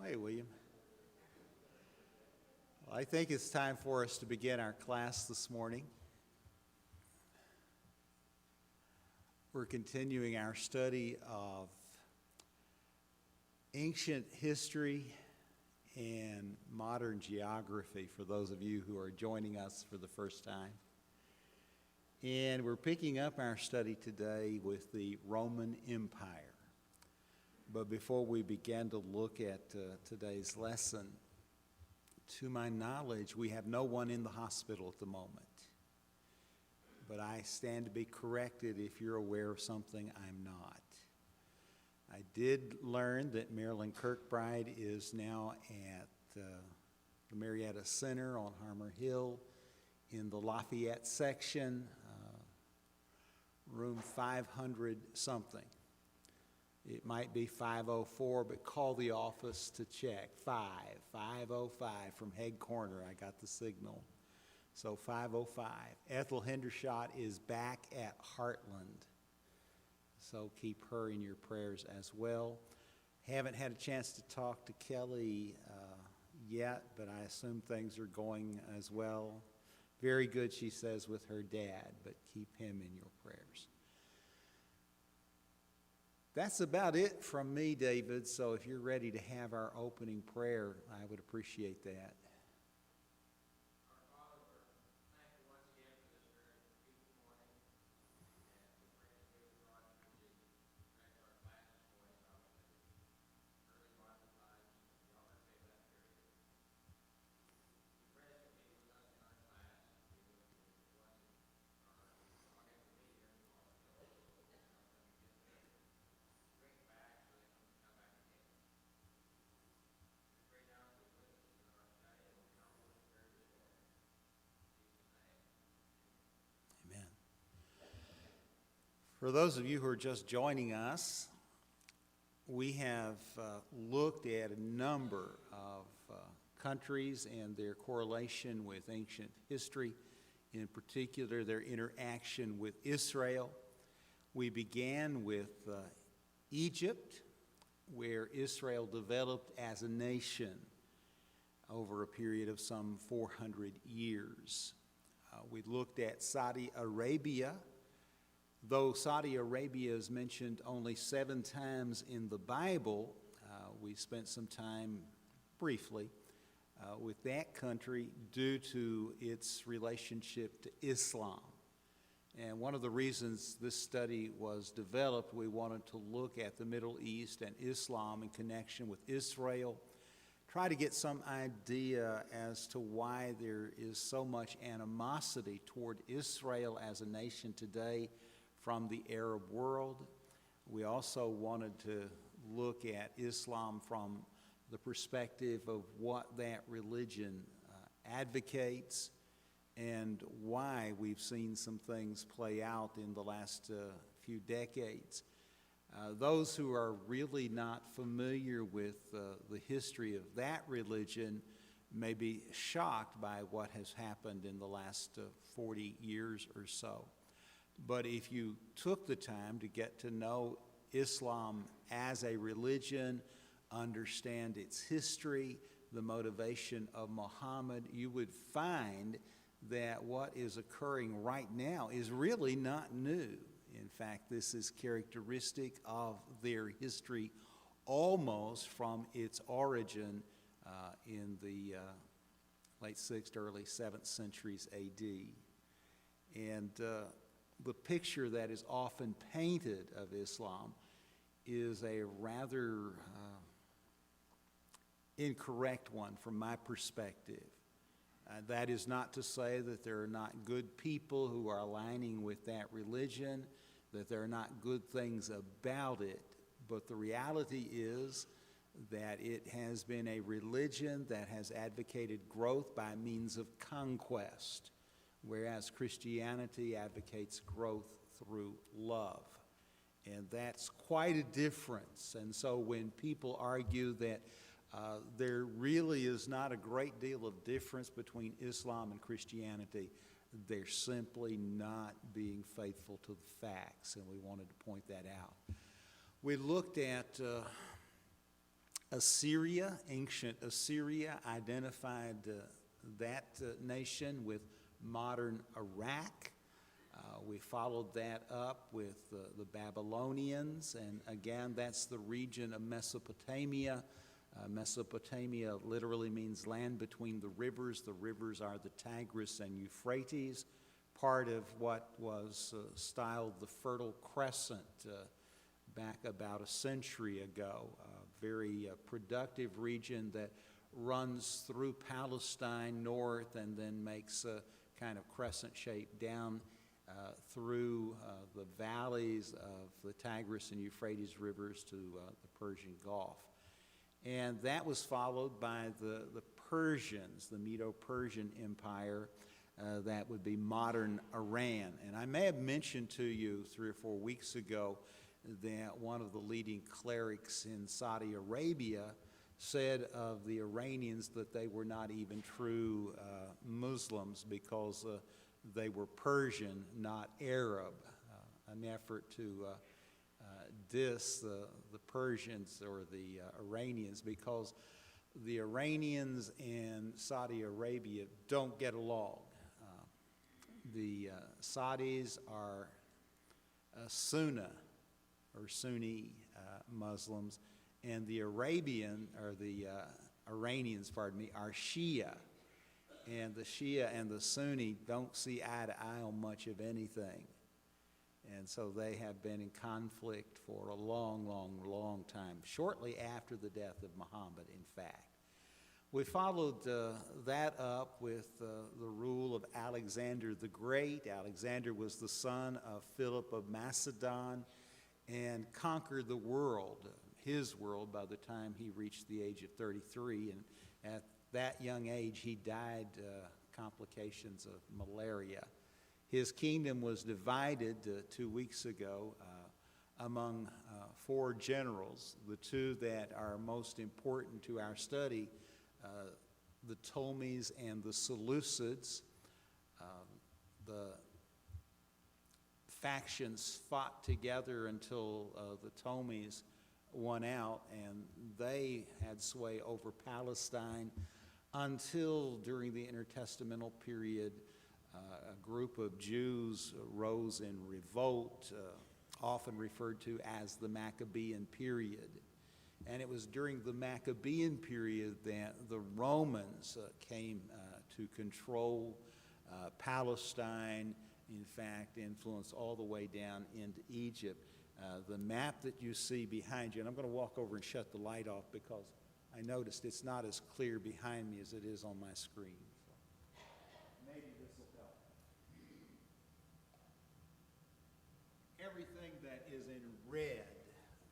Hey, William. Well, I think it's time for us to begin our class this morning. We're continuing our study of ancient history and modern geography for those of you who are joining us for the first time. And we're picking up our study today with the Roman Empire. But before we begin to look at today's lesson, to my knowledge, we have no one in the hospital at the moment. But I stand to be corrected if you're aware of something I'm not. I did learn that Marilyn Kirkbride is now at the Marietta Center on Harmer Hill in the Lafayette section, room 500 something. It might be 504, but call the office to check. 505 from Head Corner. I got the signal. So 505. Ethel Hendershot is back at Heartland. So keep her in your prayers as well. Haven't had a chance to talk to Kelly yet, but I assume things are going as well. Very good, she says, with her dad, but keep him in your prayers. That's about it from me, David, so if you're ready to have our opening prayer, I would appreciate that. For those of you who are just joining us, we have looked at a number of countries and their correlation with ancient history, in particular their interaction with Israel. We began with Egypt, where Israel developed as a nation over a period of some 400 years. We looked at Saudi Arabia. Though Saudi Arabia is mentioned only 7 times in the Bible, we spent some time briefly with that country due to its relationship to Islam. And one of the reasons this study was developed, we wanted to look at the Middle East and Islam in connection with Israel, try to get some idea as to why there is so much animosity toward Israel as a nation today from the Arab world. We also wanted to look at Islam from the perspective of what that religion advocates and why we've seen some things play out in the last few decades. Those who are really not familiar with the history of that religion may be shocked by what has happened in the last 40 years or so. But if you took the time to get to know Islam as a religion, understand its history, the motivation of Muhammad, you would find that what is occurring right now is really not new. In fact, this is characteristic of their history almost from its origin in the late 6th, early 7th centuries A.D. And the picture that is often painted of Islam is a rather incorrect one from my perspective. That is not to say that there are not good people who are aligning with that religion, that there are not good things about it, but the reality is that it has been a religion that has advocated growth by means of conquest, whereas Christianity advocates growth through love. And that's quite a difference. And so when people argue that there really is not a great deal of difference between Islam and Christianity, they're simply not being faithful to the facts, and we wanted to point that out. We looked at Assyria, ancient Assyria, identified that nation with modern Iraq. We followed that up with the Babylonians, and again, that's the region of Mesopotamia. Mesopotamia literally means land between the rivers. The rivers are the Tigris and Euphrates, part of what was styled the Fertile Crescent back about a century ago. A very productive region that runs through Palestine north and then makes a kind of crescent shape down through the valleys of the Tigris and Euphrates rivers to the Persian Gulf. And that was followed by the Persians, the Medo-Persian Empire, that would be modern Iran. And I may have mentioned to you 3 or 4 weeks ago that one of the leading clerics in Saudi Arabia said of the Iranians that they were not even true Muslims because they were Persian, not Arab, an effort to diss the Persians or the Iranians, because the Iranians and Saudi Arabia don't get along. The Saudis are Sunni Muslims, and the Iranians, are Shia. And the Shia and the Sunni don't see eye to eye on much of anything. And so they have been in conflict for a long time, shortly after the death of Muhammad, in fact. We followed that up with the rule of Alexander the Great. Alexander was the son of Philip of Macedon and conquered the world, his world, by the time he reached the age of 33. And at that young age, he died complications of malaria. His kingdom was divided 2 weeks ago among 4 generals, the 2 that are most important to our study, the Ptolemies and the Seleucids. The factions fought together until the Ptolemies won out, and they had sway over Palestine until during the intertestamental period a group of Jews rose in revolt, often referred to as the Maccabean period. And it was during the Maccabean period that the Romans came to control Palestine, in fact, influenced all the way down into Egypt. The map that you see behind you, and I'm going to walk over and shut the light off because I noticed it's not as clear behind me as it is on my screen. So maybe this will help. Everything that is in red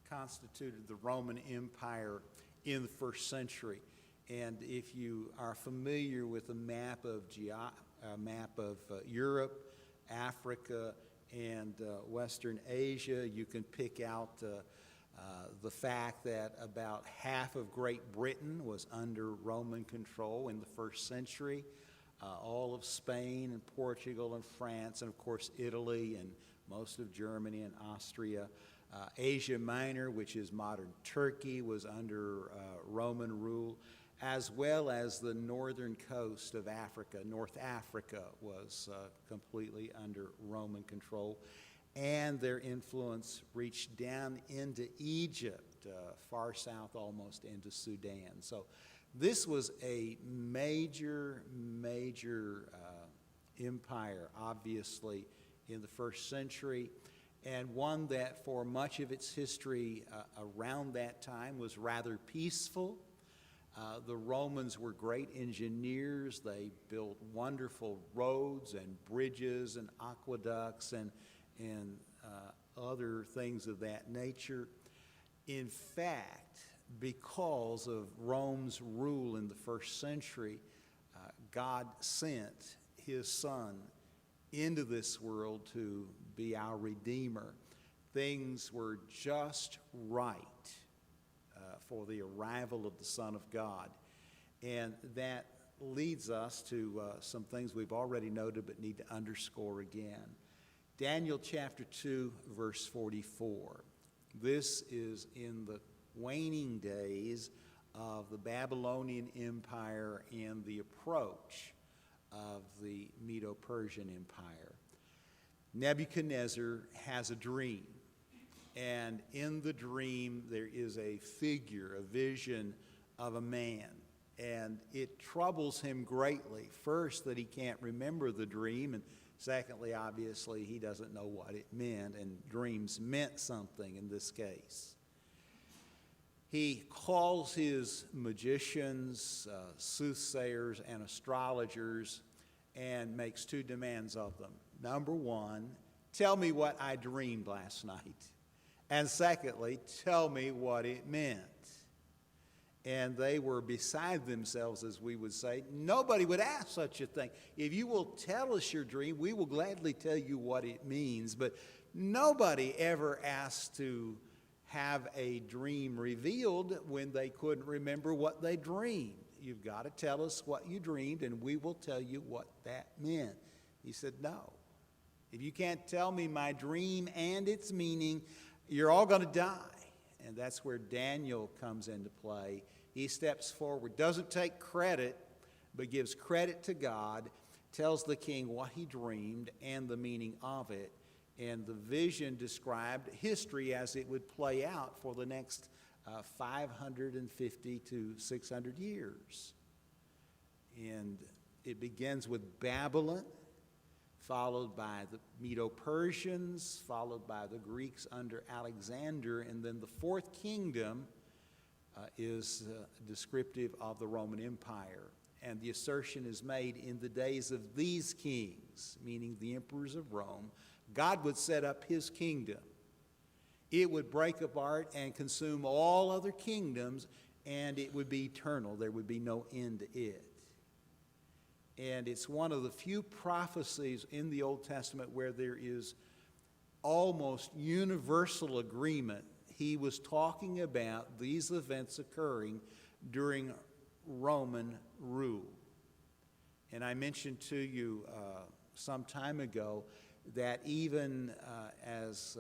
constituted the Roman Empire in the first century. And if you are familiar with a map of Europe, Africa, and Western Asia, you can pick out the fact that about half of Great Britain was under Roman control in the first century. All of Spain and Portugal and France, and of course Italy and most of Germany and Austria. Asia Minor, which is modern Turkey, was under Roman rule, as well as the northern coast of Africa. North Africa was completely under Roman control, and their influence reached down into Egypt, far south almost into Sudan. So this was a major empire, obviously, in the first century, and one that for much of its history around that time was rather peaceful. The Romans were great engineers. They built wonderful roads and bridges and aqueducts and other things of that nature. In fact, because of Rome's rule in the first century, God sent his Son into this world to be our Redeemer. Things were just right for the arrival of the Son of God. And that leads us to some things we've already noted but need to underscore again. Daniel chapter 2, verse 44. This is in the waning days of the Babylonian Empire and the approach of the Medo-Persian Empire. Nebuchadnezzar has a dream, and in the dream there is a figure, a vision of a man, and it troubles him greatly. First, that he can't remember the dream, and secondly, obviously, he doesn't know what it meant, and dreams meant something in this case. He calls his magicians, soothsayers, and astrologers and makes two demands of them. Number one, tell me what I dreamed last night. And secondly, tell me what it meant. And they were beside themselves, as we would say. Nobody would ask such a thing. If you will tell us your dream, we will gladly tell you what it means. But nobody ever asked to have a dream revealed when they couldn't remember what they dreamed. You've got to tell us what you dreamed, and we will tell you what that meant. He said, no. If you can't tell me my dream and its meaning, you're all going to die. And that's where Daniel comes into play. He steps forward, doesn't take credit, but gives credit to God, tells the king what he dreamed and the meaning of it. And the vision described history as it would play out for the next 550 to 600 years. And it begins with Babylon, followed by the Medo-Persians, followed by the Greeks under Alexander, and then the fourth kingdom is descriptive of the Roman Empire. And the assertion is made in the days of these kings, meaning the emperors of Rome, God would set up his kingdom. It would break apart and consume all other kingdoms, and it would be eternal. There would be no end to it. And it's one of the few prophecies in the Old Testament where there is almost universal agreement. He was talking about these events occurring during Roman rule. And I mentioned to you some time ago that even as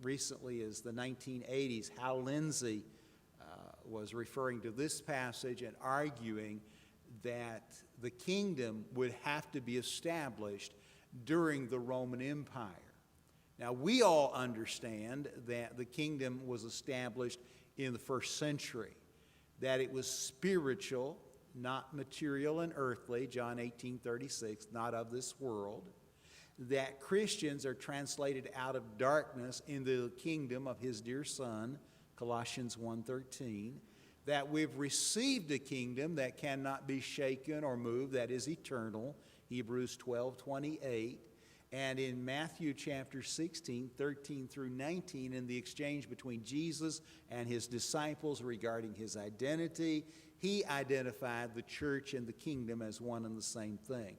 recently as the 1980s, Hal Lindsey was referring to this passage and arguing that the kingdom would have to be established during the Roman Empire. Now, we all understand that the kingdom was established in the first century, that it was spiritual, not material and earthly, John 18:36, not of this world, that Christians are translated out of darkness into the kingdom of his dear Son, Colossians 1:13, that we've received a kingdom that cannot be shaken or moved, that is eternal, Hebrews 12:28, and in Matthew chapter 16, 13 through 19, in the exchange between Jesus and his disciples regarding his identity, he identified the church and the kingdom as one and the same thing.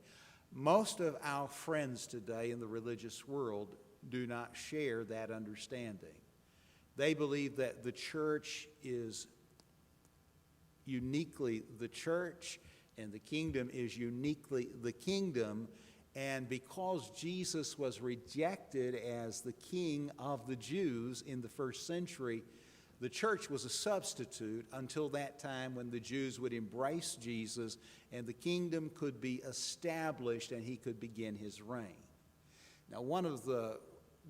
Most of our friends today in the religious world do not share that understanding. They believe that the church is uniquely the church and the kingdom is uniquely the kingdom, and because Jesus was rejected as the king of the Jews in the first century, the church was a substitute until that time when the Jews would embrace Jesus and the kingdom could be established and he could begin his reign. Now, one of the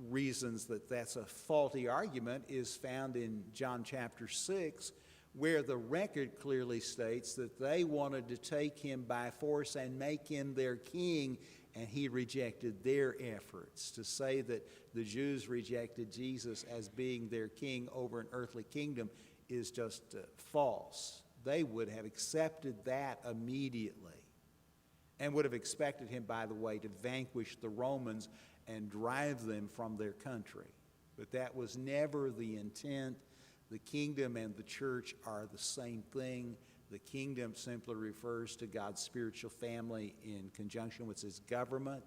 reasons that that's a faulty argument is found in John chapter 6, where the record clearly states that they wanted to take him by force and make him their king, and he rejected their efforts. To say that the Jews rejected Jesus as being their king over an earthly kingdom is just false. They would have accepted that immediately and would have expected him, by the way, to vanquish the Romans and drive them from their country. But that was never the intent. The kingdom and the church are the same thing. The kingdom simply refers to God's spiritual family in conjunction with his government,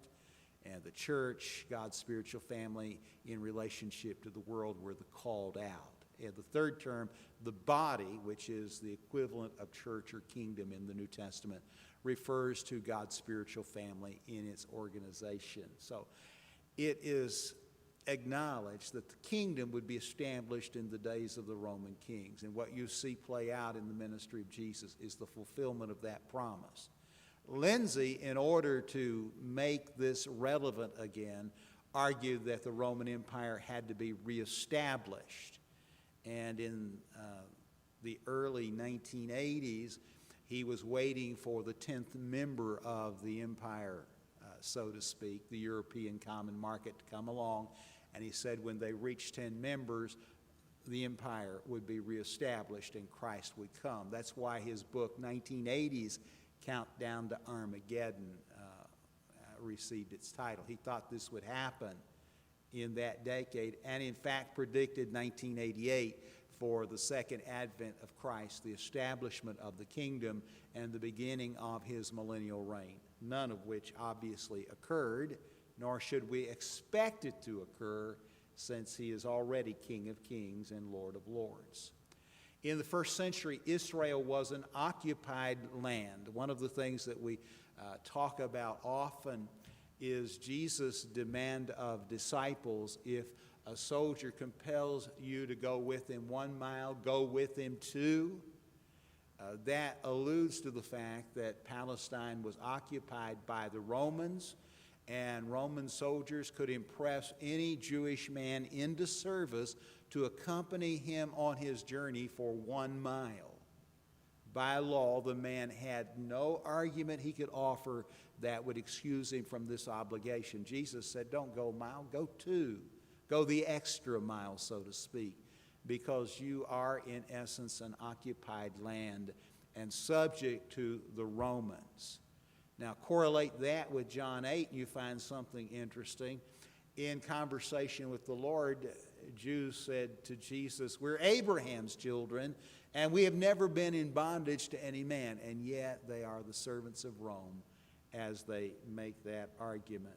and the church, God's spiritual family in relationship to the world, were the called out. And the third term, the body, which is the equivalent of church or kingdom in the New Testament, refers to God's spiritual family in its organization. So it is acknowledged that the kingdom would be established in the days of the Roman kings. And what you see play out in the ministry of Jesus is the fulfillment of that promise. Lindsay, in order to make this relevant again, argued that the Roman Empire had to be reestablished. And in the early 1980s, he was waiting for the 10th member of the empire, so to speak, the European Common Market, to come along. And he said when they reached 10 members, the empire would be reestablished and Christ would come. That's why his book, 1980s Countdown to Armageddon, received its title. He thought this would happen in that decade, and in fact predicted 1988 for the second advent of Christ, the establishment of the kingdom, and the beginning of his millennial reign, none of which obviously occurred, nor should we expect it to occur, since he is already King of Kings and Lord of Lords. In the first century, Israel was an occupied land. One of the things that we talk about often is Jesus' demand of disciples: if a soldier compels you to go with him 1 mile, go with him 2. That alludes to the fact that Palestine was occupied by the Romans, and Roman soldiers could impress any Jewish man into service to accompany him on his journey for 1 mile. By law, the man had no argument he could offer that would excuse him from this obligation. Jesus said, don't go a mile, go 2. Go the extra mile, so to speak, because you are in essence an occupied land and subject to the Romans. Now correlate that with John 8 and you find something interesting. In conversation with the Lord, Jews said to Jesus, we're Abraham's children and we have never been in bondage to any man, and yet they are the servants of Rome as they make that argument.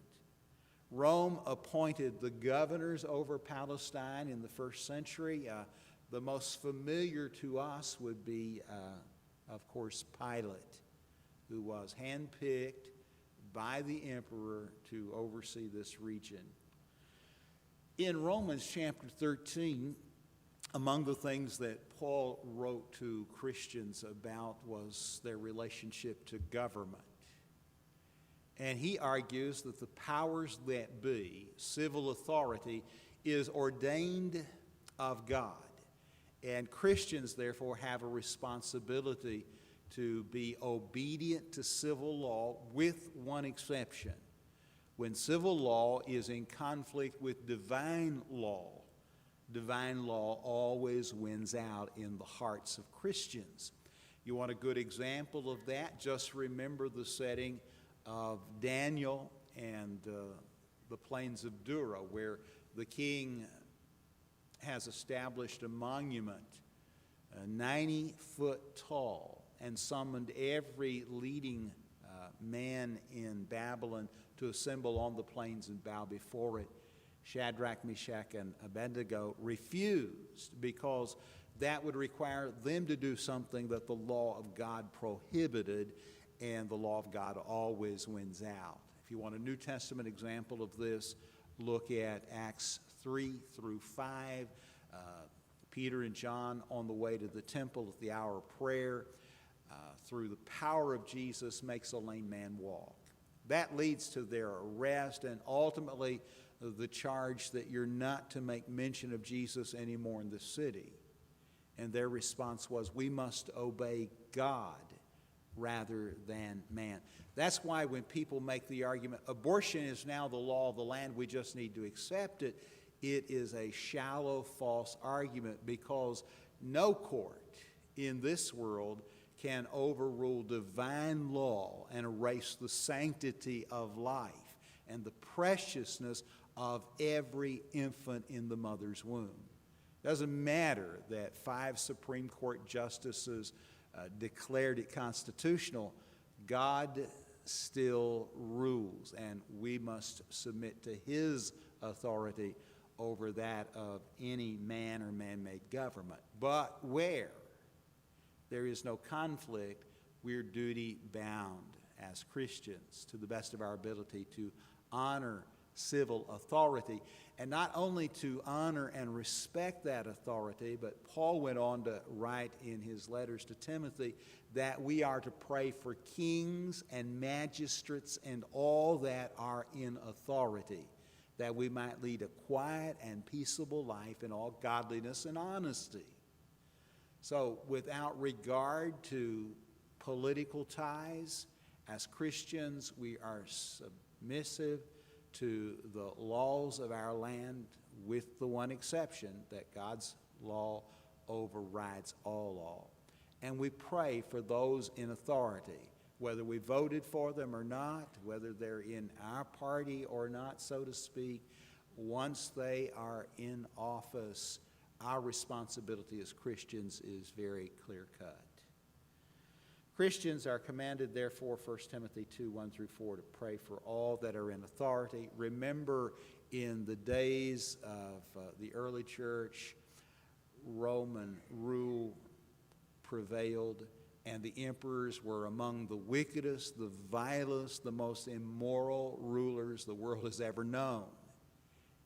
Rome appointed the governors over Palestine in the first century. The most familiar to us would be, of course, Pilate, who was handpicked by the emperor to oversee this region. In Romans chapter 13, among the things that Paul wrote to Christians about was their relationship to government. And he argues that the powers that be, civil authority, is ordained of God. And Christians, therefore, have a responsibility to be obedient to civil law, with one exception. When civil law is in conflict with divine law always wins out in the hearts of Christians. You want a good example of that? Just remember the setting of Daniel and the plains of Dura, where the king has established a monument 90 foot tall and summoned every leading man in Babylon to assemble on the plains and bow before it. Shadrach, Meshach, and Abednego refused because that would require them to do something that the law of God prohibited, and the law of God always wins out. If you want a New Testament example of this, look at Acts 3 through 5. Peter and John on the way to the temple at the hour of prayer, through the power of Jesus, makes a lame man walk. That leads to their arrest and ultimately the charge that you're not to make mention of Jesus anymore in the city. And their response was, we must obey God rather than man. That's why when people make the argument, abortion is now the law of the land, we just need to accept it, it is a shallow, false argument, because no court in this world can overrule divine law and erase the sanctity of life and the preciousness of every infant in the mother's womb. Doesn't matter that 5 Supreme Court justices declared it constitutional. God still rules, and we must submit to his authority over that of any man or man-made government. But where there is no conflict, we're duty-bound as Christians, to the best of our ability, to honor civil authority. And not only to honor and respect that authority, but Paul went on to write in his letters to Timothy that we are to pray for kings and magistrates and all that are in authority, that we might lead a quiet and peaceable life in all godliness and honesty. So without regard to political ties, as Christians, we are submissive to the laws of our land, with the one exception that God's law overrides all law. And we pray for those in authority, whether we voted for them or not, whether they're in our party or not, so to speak. Once they are in office, our responsibility as Christians is very clear-cut. Christians are commanded, therefore, 1 Timothy 2, 1 through 4, to pray for all that are in authority. Remember, in the days of the early church, Roman rule prevailed, and the emperors were among the wickedest, the vilest, the most immoral rulers the world has ever known.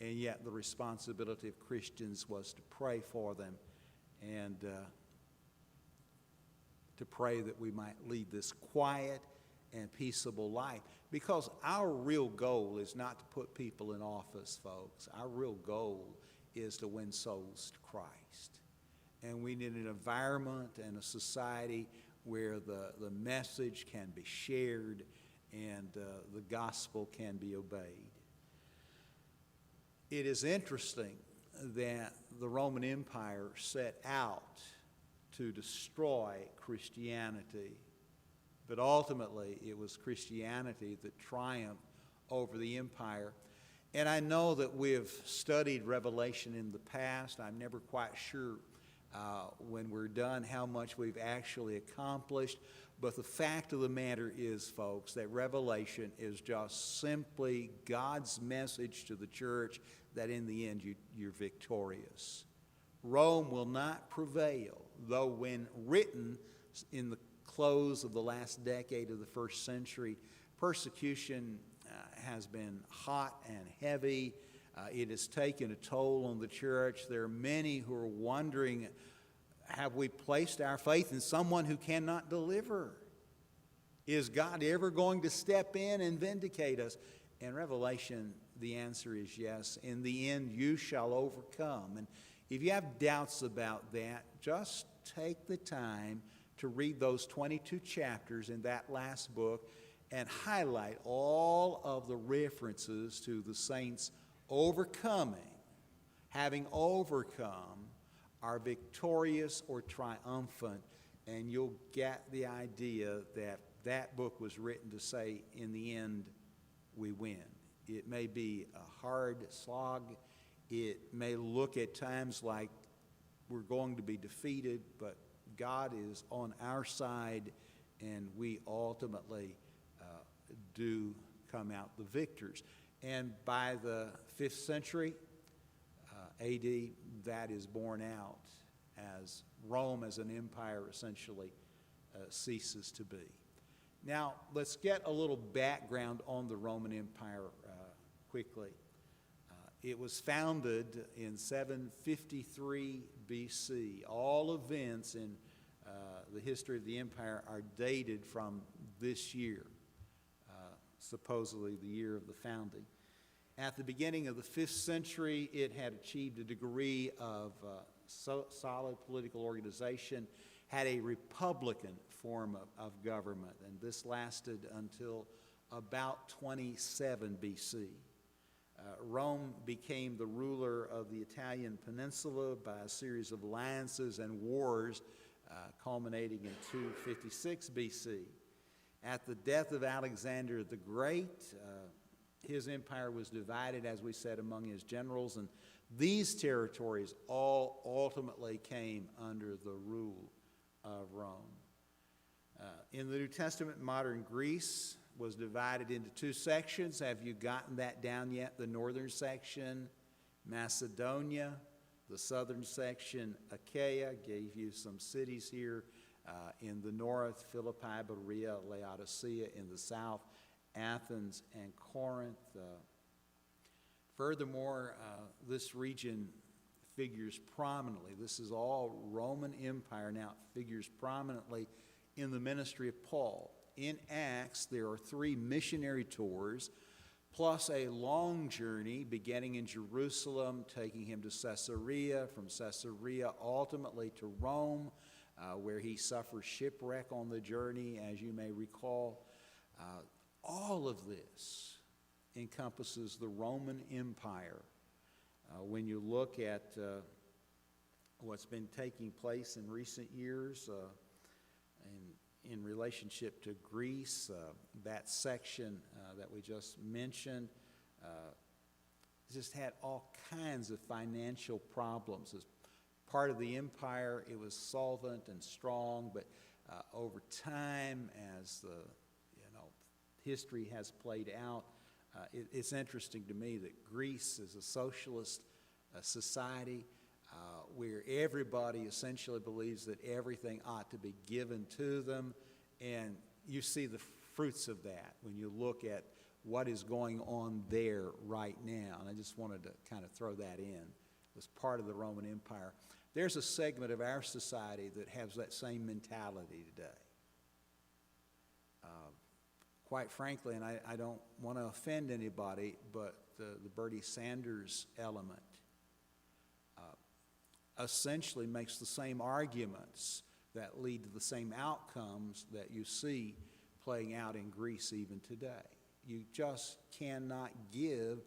And yet the responsibility of Christians was to pray for them and to pray that we might lead this quiet and peaceable life. Because our real goal is not to put people in office, folks. Our real goal is to win souls to Christ. And we need an environment and a society where the message can be shared and the gospel can be obeyed. It is interesting that the Roman Empire set out to destroy Christianity, but ultimately it was Christianity that triumphed over the empire. And I know that we've studied Revelation in the past. I'm never quite sure when we're done how much we've actually accomplished, but the fact of the matter is, folks, that Revelation is just simply God's message to the church that in the end you're victorious. Rome will not prevail, though when written in the close of the last decade of the first century, persecution has been hot and heavy. It has taken a toll on the church. There are many who are wondering, have we placed our faith in someone who cannot deliver? Is God ever going to step in and vindicate us? In Revelation, the answer is yes. In the end, you shall overcome. And if you have doubts about that, just take the time to read those 22 chapters in that last book and highlight all of the references to the saints overcoming, having overcome, are victorious or triumphant, and you'll get the idea that that book was written to say, in the end, we win. It may be a hard slog. It may look at times like we're going to be defeated, but God is on our side, and we ultimately do come out the victors. And by the 5th century AD, that is borne out as Rome as an empire essentially ceases to be. Now, let's get a little background on the Roman Empire quickly. It was founded in 753 BC. All events in the history of the empire are dated from this year, supposedly the year of the founding. At the beginning of the 5th century, it had achieved a degree of solid political organization, had a republican form of government, and this lasted until about 27 BC. Rome became the ruler of the Italian peninsula by a series of alliances and wars, culminating in 256 BC. At the death of Alexander the Great, his empire was divided, as we said, among his generals, and these territories all ultimately came under the rule of Rome. In the New Testament, modern Greece was divided into two sections. Have you gotten that down yet? The northern section, Macedonia. The southern section, Achaia. Gave you some cities here. In the north, Philippi, Berea, Laodicea. In the south, Athens and Corinth. Furthermore, this region figures prominently. This is all Roman Empire now, figures prominently in the ministry of Paul. In Acts, there are 3 missionary tours, plus a long journey beginning in Jerusalem, taking him to Caesarea, from Caesarea ultimately to Rome, where he suffers shipwreck on the journey, as you may recall. All of this encompasses the Roman Empire. When you look at what's been taking place in recent years in relationship to Greece, that section that we just mentioned just had all kinds of financial problems. As part of the empire, it was solvent and strong, but over time, as the history has played out, it's interesting to me that Greece is a socialist society where everybody essentially believes that everything ought to be given to them, and you see the fruits of that when you look at what is going on there right now. And I just wanted to kind of throw that in as part of the Roman Empire. There's a segment of our society that has that same mentality today. Quite frankly, and I don't want to offend anybody, but the Bernie Sanders element essentially makes the same arguments that lead to the same outcomes that you see playing out in Greece even today. You just cannot give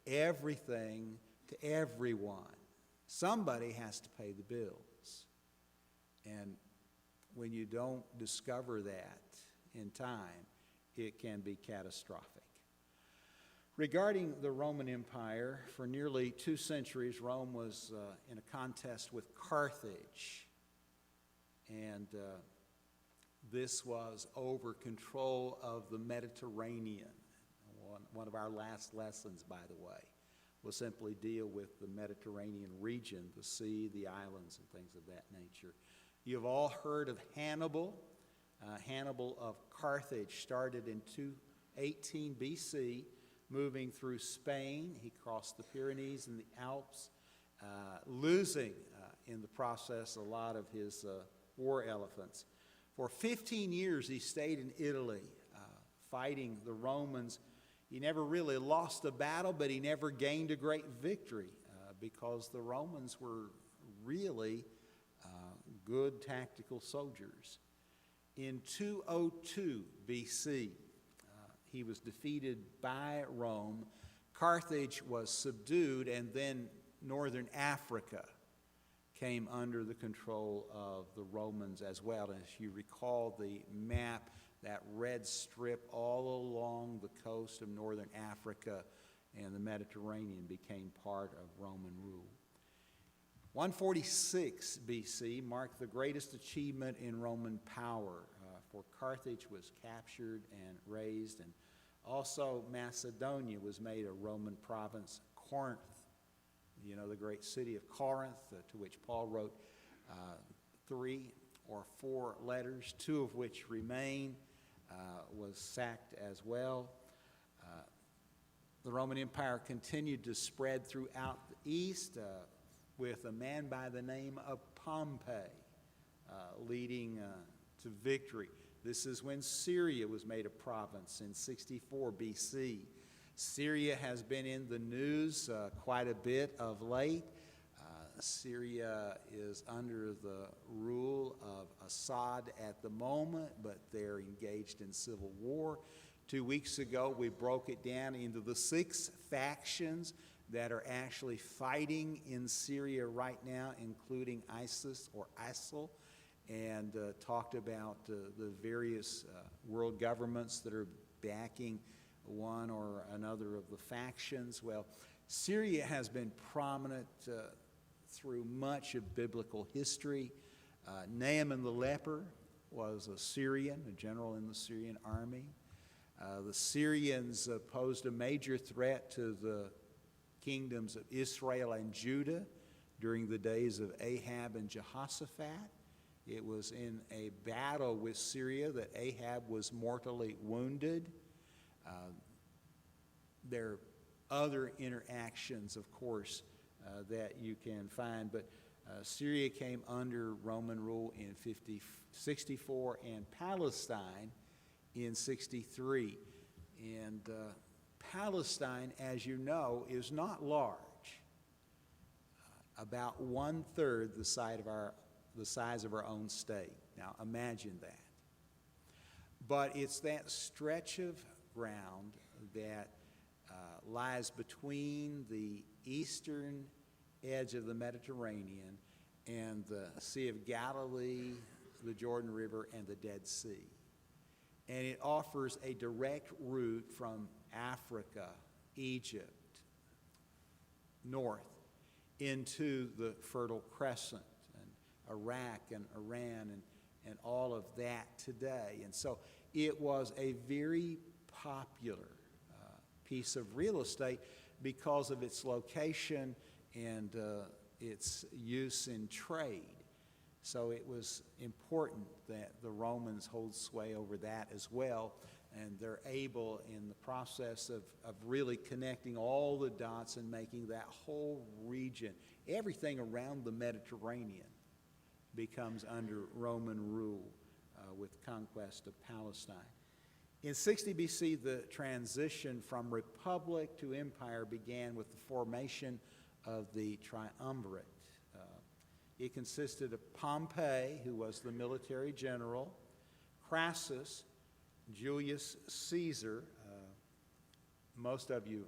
everything to everyone. Somebody has to pay the bills. And when you don't discover that in time, it can be catastrophic. Regarding the Roman Empire, for nearly 2 centuries, Rome was in a contest with Carthage. And this was over control of the Mediterranean. One of our last lessons, by the way, will simply deal with the Mediterranean region, the sea, the islands, and things of that nature. You've all heard of Hannibal. Hannibal of Carthage started in 218 BC, moving through Spain. He crossed the Pyrenees and the Alps, losing in the process a lot of his war elephants. For 15 years he stayed in Italy, fighting the Romans. He never really lost a battle, but he never gained a great victory because the Romans were really good tactical soldiers. In 202 BC, he was defeated by Rome. Carthage was subdued, and then northern Africa came under the control of the Romans as well. And as you recall the map, that red strip all along the coast of northern Africa and the Mediterranean became part of Roman rule. 146 BC marked the greatest achievement in Roman power, for Carthage was captured and razed, and also Macedonia was made a Roman province. Corinth, the great city of Corinth, to which Paul wrote 3 or 4 letters, 2 of which remain, was sacked as well. The Roman Empire continued to spread throughout the east with a man by the name of Pompey leading to victory. This is when Syria was made a province in 64 BC. Syria has been in the news quite a bit of late. Syria is under the rule of Assad at the moment, but they're engaged in civil war. 2 weeks ago, we broke it down into the 6 factions that are actually fighting in Syria right now, including ISIS or ISIL, and talked about the various world governments that are backing one or another of the factions. Well, Syria has been prominent through much of biblical history. Naaman the leper was a Syrian, a general in the Syrian army. The Syrians posed a major threat to the kingdoms of Israel and Judah during the days of Ahab and Jehoshaphat. It was in a battle with Syria that Ahab was mortally wounded. Their other interactions, of course, that you can find. But Syria came under Roman rule in 64 and Palestine in 63. And Palestine, as you know, is not large. About 1/3 the size of our own state. Now imagine that. But it's that stretch of ground that lies between the eastern edge of the Mediterranean and the Sea of Galilee, the Jordan River, and the Dead Sea. And it offers a direct route from Africa, Egypt, north into the Fertile Crescent and Iraq and Iran and all of that today. And so it was a very popular piece of real estate because of its location and its use in trade. So it was important that the Romans hold sway over that as well, and they're able in the process of really connecting all the dots and making that whole region, everything around the Mediterranean, becomes under Roman rule with conquest of Palestine. In 60 BC, the transition from republic to empire began with the formation of the triumvirate. It consisted of Pompey, who was the military general, Crassus, Julius Caesar. Most of you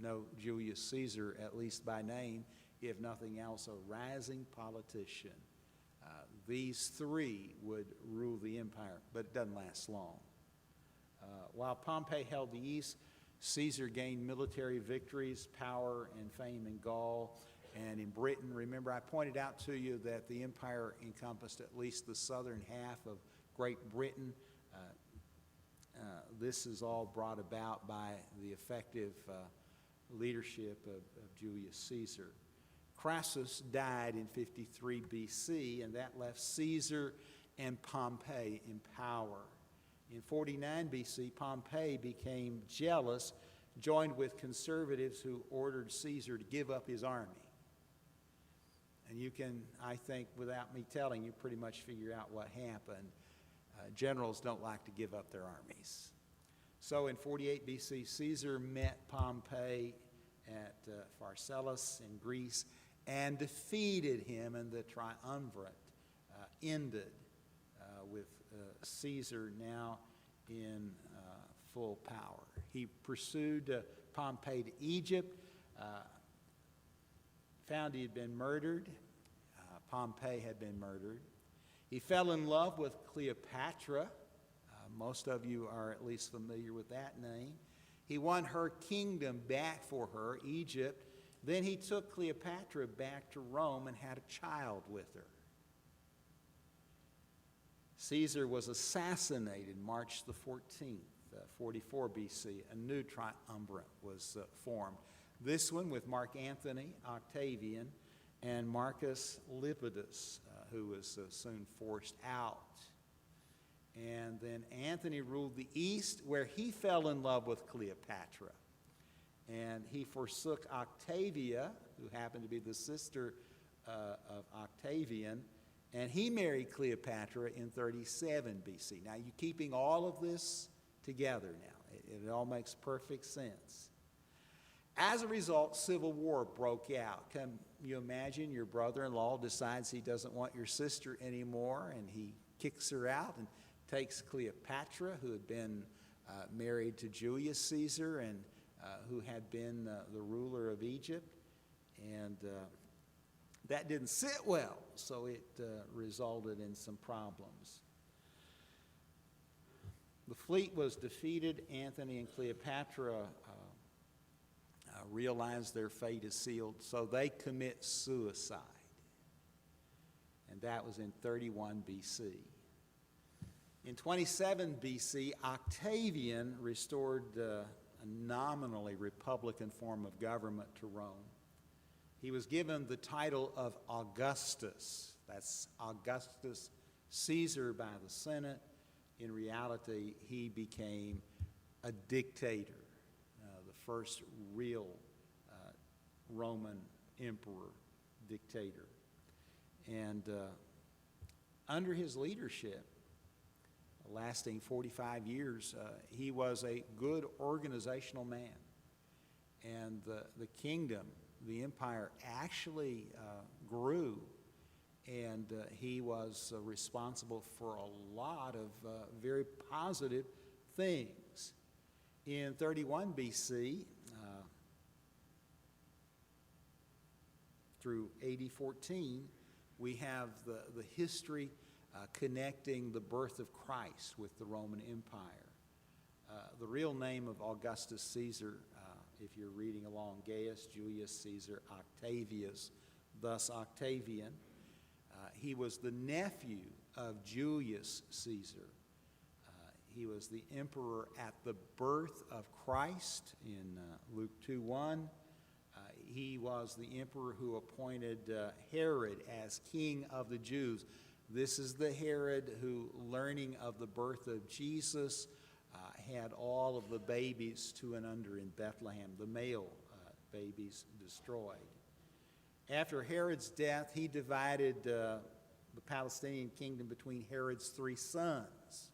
know Julius Caesar, at least by name, if nothing else, a rising politician. These three would rule the empire, but it doesn't last long. While Pompey held the east, Caesar gained military victories, power, and fame in Gaul and in Britain. Remember, I pointed out to you that the empire encompassed at least the southern half of Great Britain. This is all brought about by the effective leadership of Julius Caesar. Crassus died in 53 BC, and that left Caesar and Pompey in power. In 49 BC, Pompey became jealous, joined with conservatives who ordered Caesar to give up his army. And you can, I think, without me telling you, pretty much figure out what happened. Generals don't like to give up their armies. So in 48 BC, Caesar met Pompey at Pharsalus in Greece and defeated him, and the triumvirate ended with Caesar now in full power. He pursued Pompey to Egypt, found he had been murdered. Pompey had been murdered. He fell in love with Cleopatra. Most of you are at least familiar with that name. He won her kingdom back for her, Egypt. Then he took Cleopatra back to Rome and had a child with her. Caesar was assassinated March the 14th, 44 BC. A new triumvirate was formed. This one with Mark Antony, Octavian, and Marcus Lepidus, who was soon forced out. And then Antony ruled the east, where he fell in love with Cleopatra. And he forsook Octavia, who happened to be the sister of Octavian, and he married Cleopatra in 37 BC. Now, you're keeping all of this together now. It all makes perfect sense. As a result, civil war broke out. Can you imagine your brother-in-law decides he doesn't want your sister anymore, and he kicks her out and takes Cleopatra, who had been married to Julius Caesar and who had been the ruler of Egypt, and that didn't sit well, so it resulted in some problems. The fleet was defeated. Antony and Cleopatra realized their fate is sealed, so they commit suicide, and that was in 31 BC. In 27 BC, Octavian restored a nominally republican form of government to Rome. He was given the title of Augustus. That's Augustus Caesar by the Senate. In reality, he became a dictator, the first real Roman emperor, dictator. And under his leadership, lasting 45 years, he was a good organizational man. And the kingdom, the empire, actually grew, and he was responsible for a lot of very positive things. In 31 BC, through AD 14, we have the history connecting the birth of Christ with the Roman Empire. The real name of Augustus Caesar, if you're reading along, Gaius Julius Caesar Octavius, thus Octavian. He was the nephew of Julius Caesar. He was the emperor at the birth of Christ in Luke 2:1. He was the emperor who appointed Herod as king of the Jews. This is the Herod who, learning of the birth of Jesus, had all of the babies to and under in Bethlehem, the male babies, destroyed. After Herod's death, he divided the Palestinian kingdom between Herod's three sons.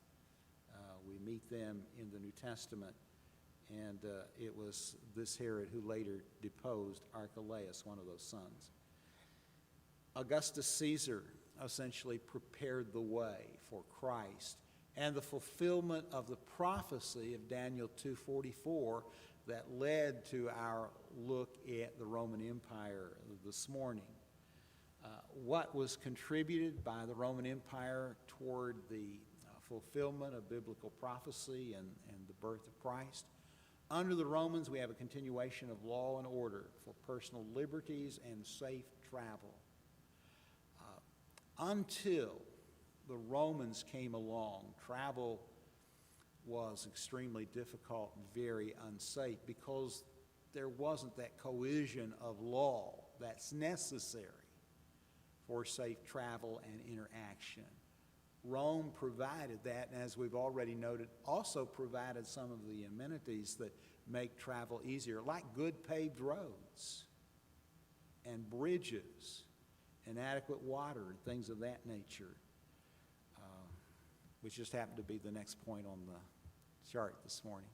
We meet them in the New Testament. And it was this Herod who later deposed Archelaus, one of those sons. Augustus Caesar essentially prepared the way for Christ and the fulfillment of the prophecy of Daniel 2:44 that led to our look at the Roman Empire this morning. What was contributed by the Roman Empire toward the fulfillment of biblical prophecy and the birth of Christ? Under the Romans, we have a continuation of law and order for personal liberties and safe travel. Until the Romans came along, travel was extremely difficult and very unsafe because there wasn't that cohesion of law that's necessary for safe travel and interaction. Rome provided that, and as we've already noted, also provided some of the amenities that make travel easier, like good paved roads and bridges and adequate water and things of that nature, which just happened to be the next point on the chart this morning.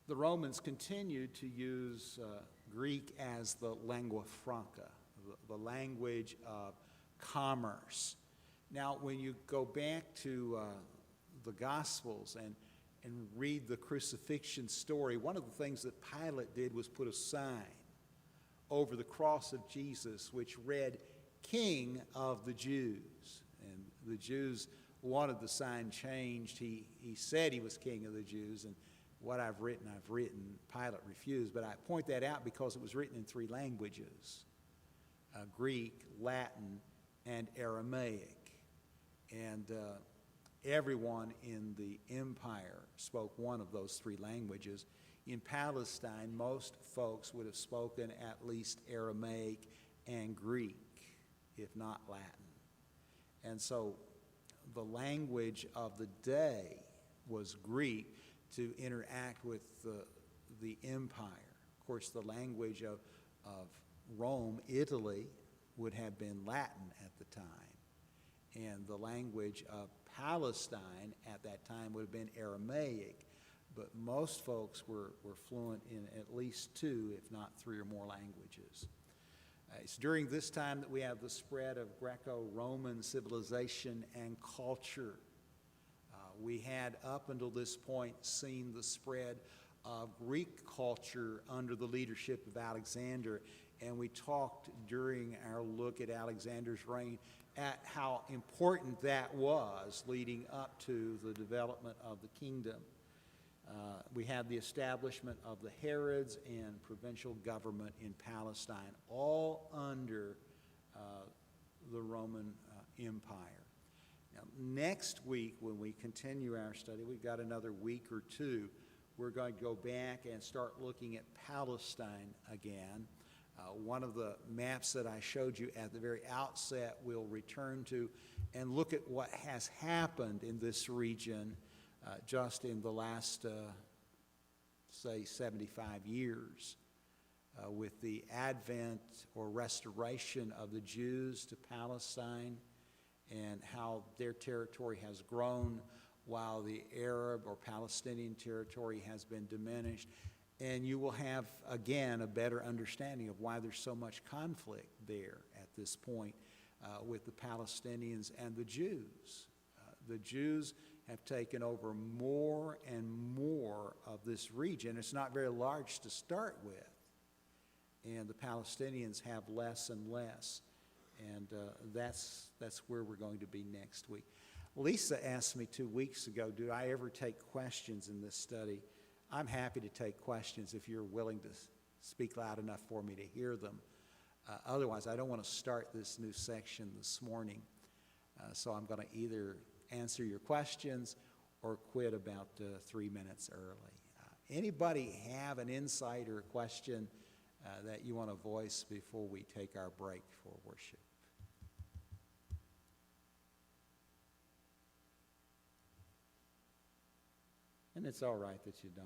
The Romans continued to use Greek as the lingua franca, the language of commerce. Now, when you go back to the Gospels and read the crucifixion story, one of the things that Pilate did was put a sign over the cross of Jesus which read, "King of the Jews." And the Jews wanted the sign changed. He said he was King of the Jews, and what I've written. Pilate refused, but I point that out because it was written in three languages, Greek, Latin, and Aramaic. And everyone in the empire spoke one of those three languages. In Palestine, most folks would have spoken at least Aramaic and Greek, if not Latin. And so the language of the day was Greek to interact with the empire. Of course, the language of Rome, Italy, would have been Latin at the time. And the language of Palestine at that time would have been Aramaic. But most folks were fluent in at least two, if not three or more languages. It's during this time that we have the spread of Greco-Roman civilization and culture. We had, up until this point, seen the spread of Greek culture under the leadership of Alexander, and we talked during our look at Alexander's reign at how important that was leading up to the development of the kingdom. We had the establishment of the Herods and provincial government in Palestine, all under the Roman Empire. Now, next week, when we continue our study, we've got another week or two, we're going to go back and start looking at Palestine again. One of the maps that I showed you at the very outset we'll return to and look at what has happened in this region just in the last say, 75 years with the advent or restoration of the Jews to Palestine and how their territory has grown while the Arab or Palestinian territory has been diminished. And you will have, again, a better understanding of why there's so much conflict there at this point with the Palestinians and the Jews. The Jews have taken over more and more of this region. It's not very large to start with, and the Palestinians have less and less. And that's where we're going to be next week. Lisa asked me 2 weeks ago, do I ever take questions in this study? I'm happy to take questions if you're willing to speak loud enough for me to hear them. Otherwise, I don't want to start this new section this morning. So I'm going to either answer your questions or quit about 3 minutes early. Anybody have an insight or a question that you want to voice before we take our break for worship? And it's all right that you don't.